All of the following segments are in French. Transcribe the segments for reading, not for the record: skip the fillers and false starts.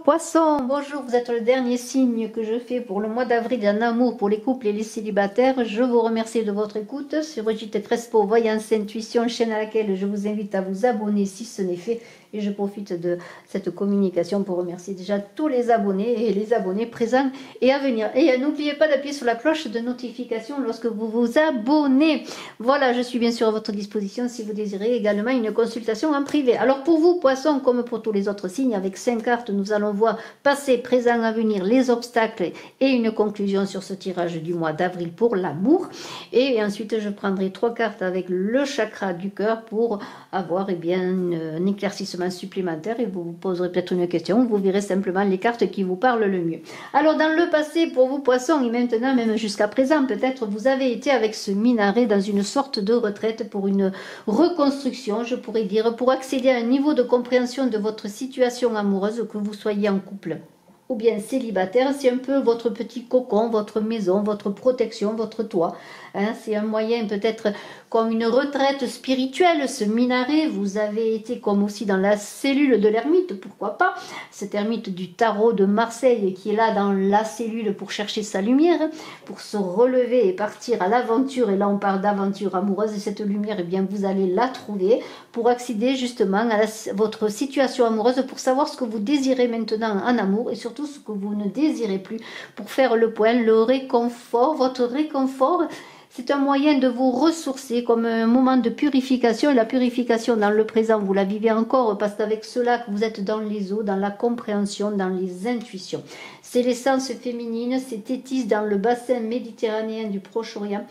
Alors, Poisson, bonjour, vous êtes le dernier signe que je fais pour le mois d'avril en amour pour les couples et les célibataires. Je vous remercie de votre écoute. C'est Brigitte Crespo, Voyance Intuition, chaîne à laquelle je vous invite à vous abonner si ce n'est fait. Et je profite de cette communication pour remercier déjà tous les abonnés et les abonnés présents et à venir. Et n'oubliez pas d'appuyer sur la cloche de notification lorsque vous vous abonnez. Voilà, je suis bien sûr à votre disposition si vous désirez également une consultation en privé. Alors pour vous, Poisson, comme pour tous les autres signes, avec 5 cartes, nous allons voir passé, présent, avenir, les obstacles et une conclusion sur ce tirage du mois d'avril pour l'amour. Et ensuite, je prendrai 3 cartes avec le chakra du cœur pour avoir un éclaircissement supplémentaire et vous poserez peut-être une question, vous verrez simplement les cartes qui vous parlent le mieux. Alors dans le passé, pour vous Poissons, et maintenant même jusqu'à présent, peut-être vous avez été avec ce minaret dans une sorte de retraite pour une reconstruction, je pourrais dire, pour accéder à un niveau de compréhension de votre situation amoureuse, que vous soyez en couple ou bien célibataire. C'est un peu votre petit cocon, votre maison, votre protection, votre toit. Hein, c'est un moyen peut-être comme une retraite spirituelle, ce minaret. Vous avez été comme aussi dans la cellule de l'ermite, pourquoi pas. Cet ermite du tarot de Marseille qui est là dans la cellule pour chercher sa lumière, pour se relever et partir à l'aventure. Et là on parle d'aventure amoureuse et cette lumière, eh bien vous allez la trouver pour accéder justement à votre situation amoureuse, pour savoir ce que vous désirez maintenant en amour et surtout ce que vous ne désirez plus, pour faire le point, le réconfort, votre réconfort. C'est un moyen de vous ressourcer comme un moment de purification. Et la purification dans le présent, vous la vivez encore parce qu'avec cela que vous êtes dans les eaux, dans la compréhension, dans les intuitions. C'est l'essence féminine, c'est Tétis dans le bassin méditerranéen du Proche-Orient.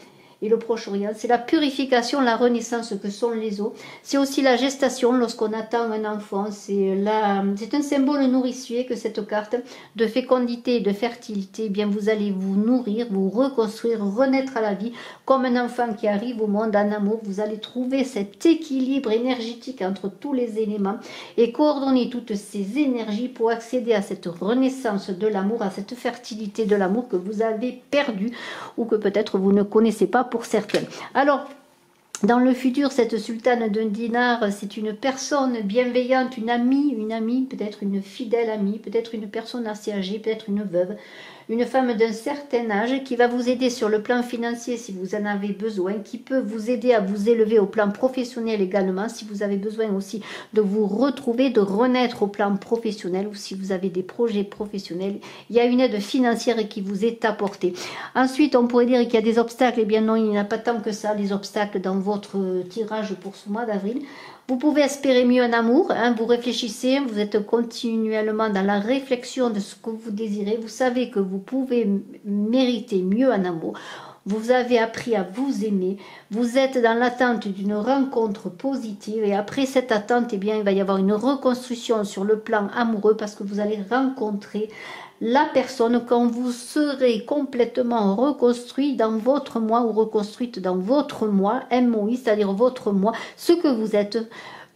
Et le Proche-Orient, c'est la purification, la renaissance que sont les eaux. C'est aussi la gestation lorsqu'on attend un enfant. C'est un symbole nourricier que cette carte de fécondité et de fertilité. Eh bien, vous allez vous nourrir, vous reconstruire, renaître à la vie comme un enfant qui arrive au monde en amour. Vous allez trouver cet équilibre énergétique entre tous les éléments et coordonner toutes ces énergies pour accéder à cette renaissance de l'amour, à cette fertilité de l'amour que vous avez perdue ou que peut-être vous ne connaissez pas pour certaines. Alors, dans le futur, cette sultane de dinar, c'est une personne bienveillante, une amie, peut-être une fidèle amie, peut-être une personne assez âgée, peut-être une veuve, une femme d'un certain âge qui va vous aider sur le plan financier si vous en avez besoin, qui peut vous aider à vous élever au plan professionnel également, si vous avez besoin aussi de vous retrouver, de renaître au plan professionnel ou si vous avez des projets professionnels, il y a une aide financière qui vous est apportée. Ensuite, on pourrait dire qu'il y a des obstacles. Eh bien non, il n'y en a pas tant que ça, les obstacles dans votre tirage pour ce mois d'avril. Vous pouvez espérer mieux en amour, hein, vous réfléchissez, vous êtes continuellement dans la réflexion de ce que vous désirez, vous savez que vous pouvez mériter mieux en amour, vous avez appris à vous aimer, vous êtes dans l'attente d'une rencontre positive et après cette attente, eh bien, il va y avoir une reconstruction sur le plan amoureux parce que vous allez rencontrer la personne quand vous serez complètement reconstruit dans votre moi ou reconstruite dans votre moi, MOI, c'est-à-dire votre moi, ce que vous êtes,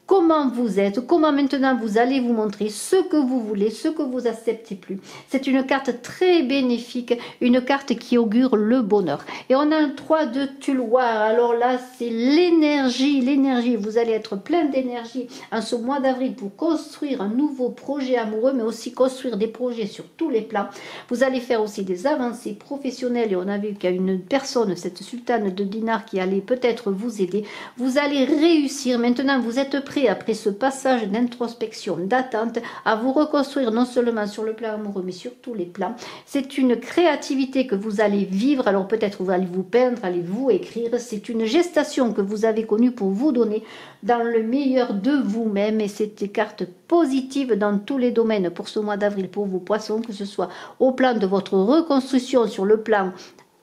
comment vous êtes, comment maintenant vous allez vous montrer, ce que vous voulez, ce que vous acceptez plus. C'est une carte très bénéfique, une carte qui augure le bonheur. Et on a un 3 de Tuloir, alors là c'est l'énergie, vous allez être plein d'énergie en ce mois d'avril pour construire un nouveau projet amoureux, mais aussi construire des projets sur tous les plans. Vous allez faire aussi des avancées professionnelles et on a vu qu'il y a une personne, cette sultane de dinar qui allait peut-être vous aider. Vous allez réussir, maintenant vous êtes prêt après ce passage d'introspection, d'attente, à vous reconstruire non seulement sur le plan amoureux, mais sur tous les plans. C'est une créativité que vous allez vivre, alors peut-être vous allez vous peindre, allez vous écrire, c'est une gestation que vous avez connue pour vous donner dans le meilleur de vous-même et c'est des cartes positives dans tous les domaines pour ce mois d'avril pour vous Poissons, que ce soit au plan de votre reconstruction sur le plan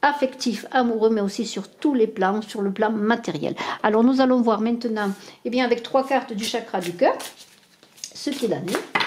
affectif, amoureux, mais aussi sur tous les plans, sur le plan matériel. Alors nous allons voir maintenant, eh bien avec 3 cartes du chakra du cœur, ce qu'il en est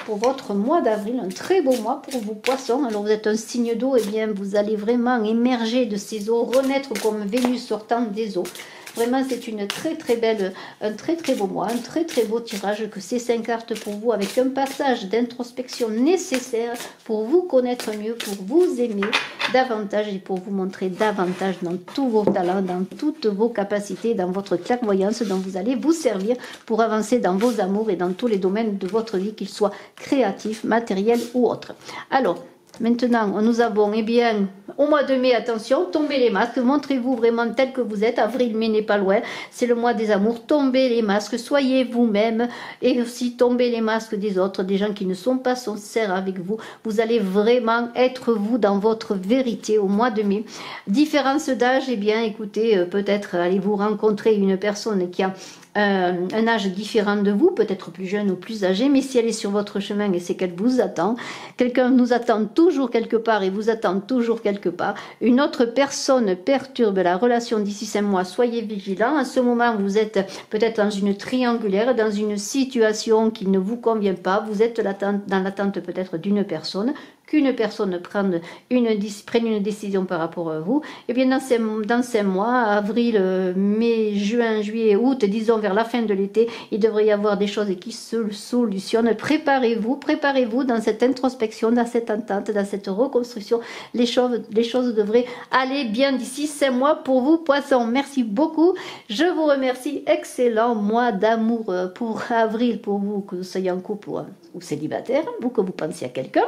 pour votre mois d'avril, un très beau mois pour vous Poissons. Alors vous êtes un signe d'eau, et bien vous allez vraiment émerger de ces eaux, renaître comme Vénus sortant des eaux. Vraiment, c'est une très belle, un très beau mois, un très beau tirage que ces 5 cartes pour vous, avec un passage d'introspection nécessaire pour vous connaître mieux, pour vous aimer davantage et pour vous montrer davantage dans tous vos talents, dans toutes vos capacités, dans votre clairvoyance dont vous allez vous servir pour avancer dans vos amours et dans tous les domaines de votre vie, qu'ils soient créatifs, matériels ou autres. Alors, maintenant, nous avons, eh bien, au mois de mai, attention, tombez les masques, montrez-vous vraiment tel que vous êtes. Avril, mai n'est pas loin, c'est le mois des amours. Tombez les masques, soyez vous-même et aussi tombez les masques des autres, des gens qui ne sont pas sincères avec vous. Vous allez vraiment être vous dans votre vérité au mois de mai. Différence d'âge, eh bien, écoutez, peut-être allez-vous rencontrer une personne qui a un âge différent de vous, peut-être plus jeune ou plus âgé, mais si elle est sur votre chemin et c'est qu'elle vous attend, quelqu'un nous attend toujours quelque part et vous attend toujours quelque part, une autre personne perturbe la relation d'ici 5 mois, soyez vigilants. À ce moment, vous êtes peut-être dans une triangulaire, dans une situation qui ne vous convient pas, vous êtes dans l'attente peut-être d'une personne, qu'une personne prenne une décision par rapport à vous. Et bien dans 5 mois, avril, mai, juin, juillet, août, disons vers la fin de l'été, il devrait y avoir des choses qui se solutionnent. Préparez-vous dans cette introspection, dans cette entente, dans cette reconstruction. Les choses devraient aller bien d'ici 5 mois pour vous, poissons. Merci beaucoup. Je vous remercie. Excellent mois d'amour pour avril, pour vous, que vous soyez en couple ou célibataire, vous que vous pensiez à quelqu'un.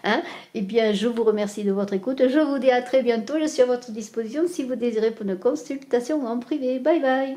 Hein? Eh bien, je vous remercie de votre écoute. Je vous dis à très bientôt. Je suis à votre disposition si vous désirez pour une consultation en privé. Bye bye.